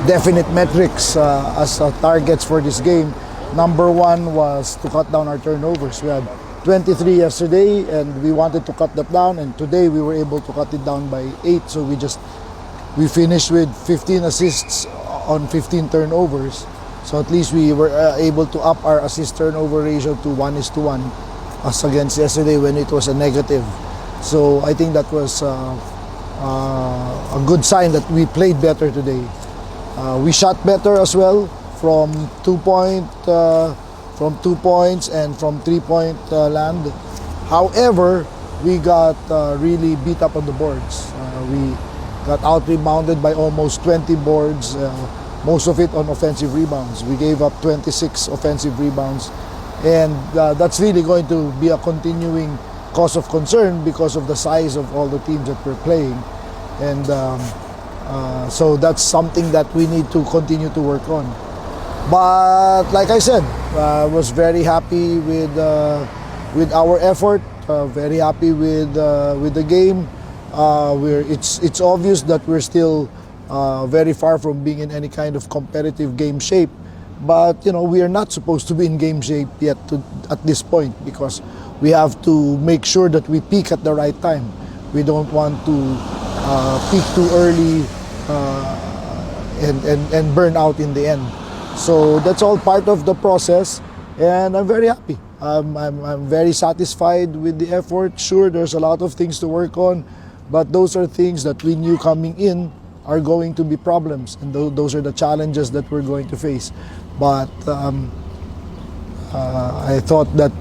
definite metrics as targets for this game. Number one was to cut down our turnovers. We had 23 yesterday, and we wanted to cut that down. And today we were able to cut it down by 8. So we finished with 15 assists on 15 turnovers. So at least we were able to up our assist-turnover ratio to 1:1 as against yesterday when it was a negative. So I think that was a good sign that we played better today. We shot better as well from 2 points and from 3-point land. However, we got really beat up on the boards. We got out-rebounded by almost 20 boards. Most of it on offensive rebounds. We gave up 26 offensive rebounds, and that's really going to be a continuing cause of concern because of the size of all the teams that we're playing, and so that's something that we need to continue to work on. But like I said, I was very happy with our effort. Very happy with the game. It's obvious that we're still very far from being in any kind of competitive game shape, but we are not supposed to be in game shape yet at this point, because we have to make sure that we peak at the right time. We don't want to peak too early and burn out in the end. So that's all part of the process, and I'm very happy. I'm very satisfied with the effort. Sure, there's a lot of things to work on, but those are things that we knew coming in are going to be problems, and those are the challenges that we're going to face. But I thought that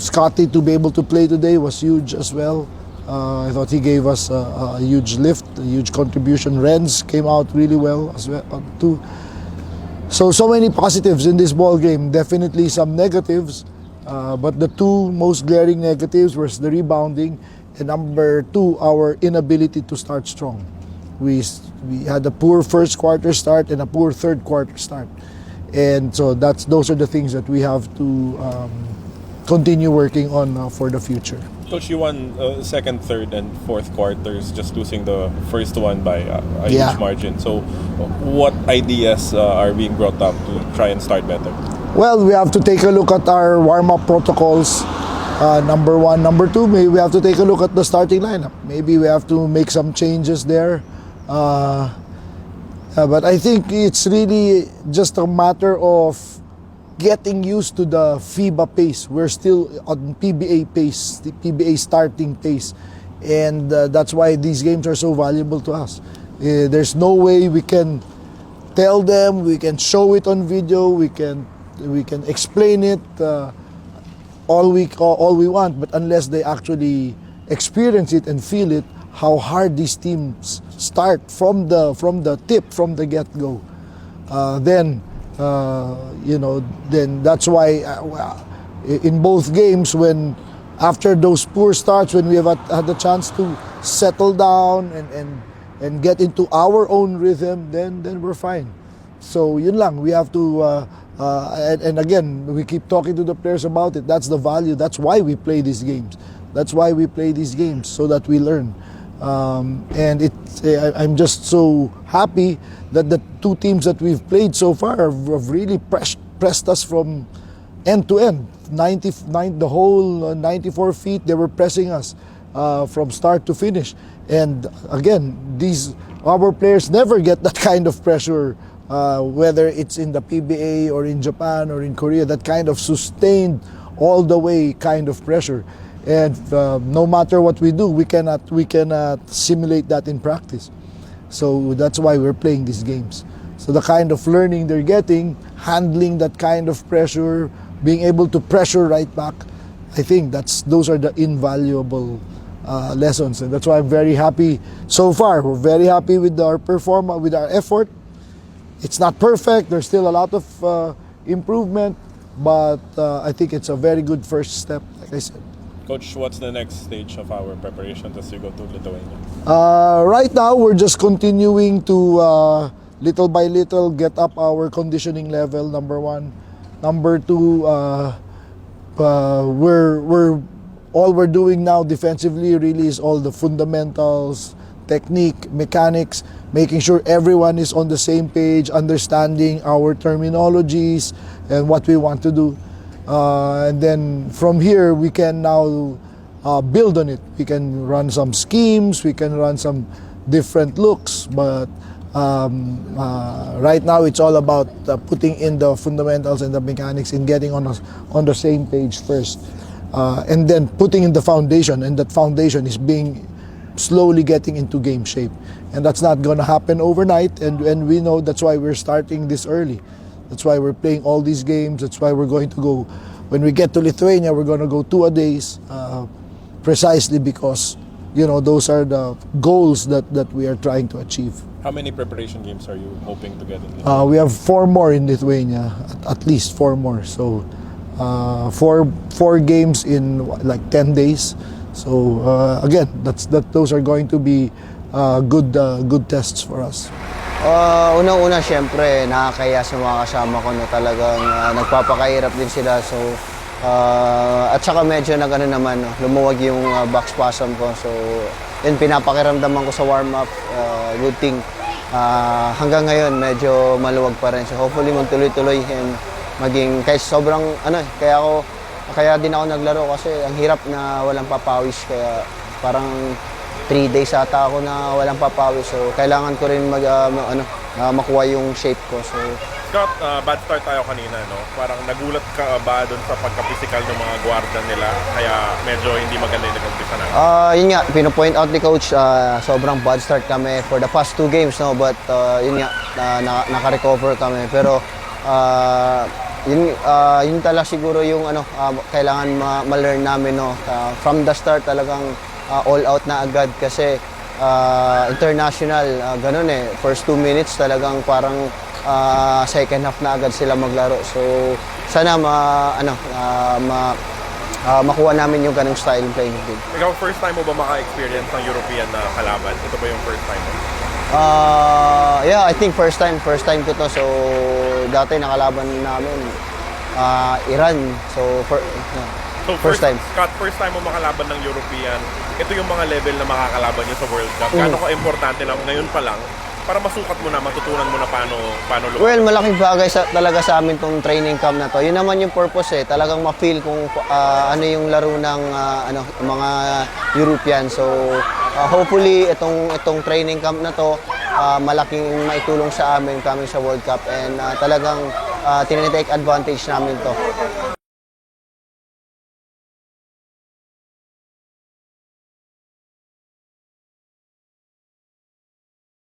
Scottie to be able to play today was huge as well. I thought he gave us a huge lift, a huge contribution. Renz came out really well as well too. So many positives in this ball game. Definitely some negatives, but the two most glaring negatives was the rebounding, and number two, our inability to start strong. We had a poor first quarter start and a poor third quarter start, and so those are the things that we have to continue working on for the future. Coach, you won second, third, and fourth quarters, just losing the first one by a huge margin. So what ideas are being brought up to try and start better? Well, we have to take a look at our warm-up protocols. Number one. Number two, maybe we have to take a look at the starting lineup. Maybe we have to make some changes there. But I think it's really just a matter of getting used to the FIBA pace. We're still on PBA pace, the PBA starting pace, and that's why these games are so valuable to us. There's no way we can tell them, we can show it on video, we can explain it all we want, but unless they actually experience it and feel it, how hard these teams start from the tip, from the get-go, then that's why in both games, when after those poor starts, when we have had the chance to settle down and get into our own rhythm, then we're fine. So yun lang, we have to and again, we keep talking to the players about it. That's the value. That's why we play these games. That's why we play these games, so that we learn. And I'm just so happy that the two teams that we've played so far have really pressed us from end to end. The whole 94 feet, they were pressing us from start to finish. And again, our players never get that kind of pressure, whether it's in the PBA or in Japan or in Korea, that kind of sustained all the way kind of pressure. And no matter what we do, we cannot simulate that in practice. So that's why we're playing these games. So the kind of learning they're getting, handling that kind of pressure, being able to pressure right back, I think those are the invaluable lessons. And that's why I'm very happy so far. We're very happy with our performance, with our effort. It's not perfect. There's still a lot of improvement, but I think it's a very good first step, like I said. Coach, what's the next stage of our preparation as we go to Lithuania? Right now, we're just continuing to little by little get up our conditioning level. Number one. Number two, all we're doing now defensively really is all the fundamentals, technique, mechanics, making sure everyone is on the same page, understanding our terminologies and what we want to do. And then from here, we can now build on it. We can run some schemes, we can run some different looks, but right now it's all about putting in the fundamentals and the mechanics and getting on the same page first. And then putting in the foundation, and that foundation is being slowly getting into game shape. And that's not going to happen overnight, and we know that's why we're starting this early. That's why we're playing all these games. That's why we're going to go, when we get to Lithuania, we're going to go 2 a days, precisely because, you know, those are the goals that we are trying to achieve. How many preparation games are you hoping to get in Lithuania? We have 4 more in Lithuania, at least 4 more. So 4 games in like 10 days. So again, those are going to be good tests for us. Unang-una, syempre, nakakaya sa mga kasama ko na talagang nagpapakahirap din sila. So, at saka medyo lumuwag yung back spasm ko. So, yun, pinapakiramdaman ko sa warm-up. Good thing. Hanggang ngayon, medyo maluwag pa rin. So, hopefully, magtuloy-tuloy and maging, kahit sobrang, kaya din ako naglaro kasi ang hirap na walang papawis. Kaya parang 3 days ata ako na walang papawis. So, kailangan ko rin makuha yung shape ko. So, Scott, bad start tayo kanina, no? Parang nagulat ka ba doon sa pagka-physical ng mga guarda nila? Kaya medyo hindi maganda yung nag-umpisa na. Yun nga, pinopoint out ni Coach, sobrang bad start kami for the past 2 games, no? But yun nga, naka-recover kami. Pero yun talaga siguro yung kailangan ma-learn namin, no? From the start talagang all out na agad kasi international, ganun eh. First 2 minutes talagang parang second half na agad sila maglaro. So sana makuha namin yung ganung style playing field. Ikaw, first time mo ba maka-experience ng European na kalaban? Ito ba yung first time mo? Yeah, I think first time ko to. So dati nakalaban namin Iran. So first time. Scott, first time mo makalaban ng European. Ito yung mga level na makakalaban nyo sa World Cup. Gaano ka importante na ngayon pa lang para masukat mo na, matutunan mo na paano lumaban? Well, malaking bagay talaga sa amin tong training camp na to. Yun naman yung purpose eh. Talagang ma-feel kung ano yung laro ng mga European. So hopefully itong training camp na to malaking maitulong sa amin coming sa World Cup, and talagang tinitake advantage namin to.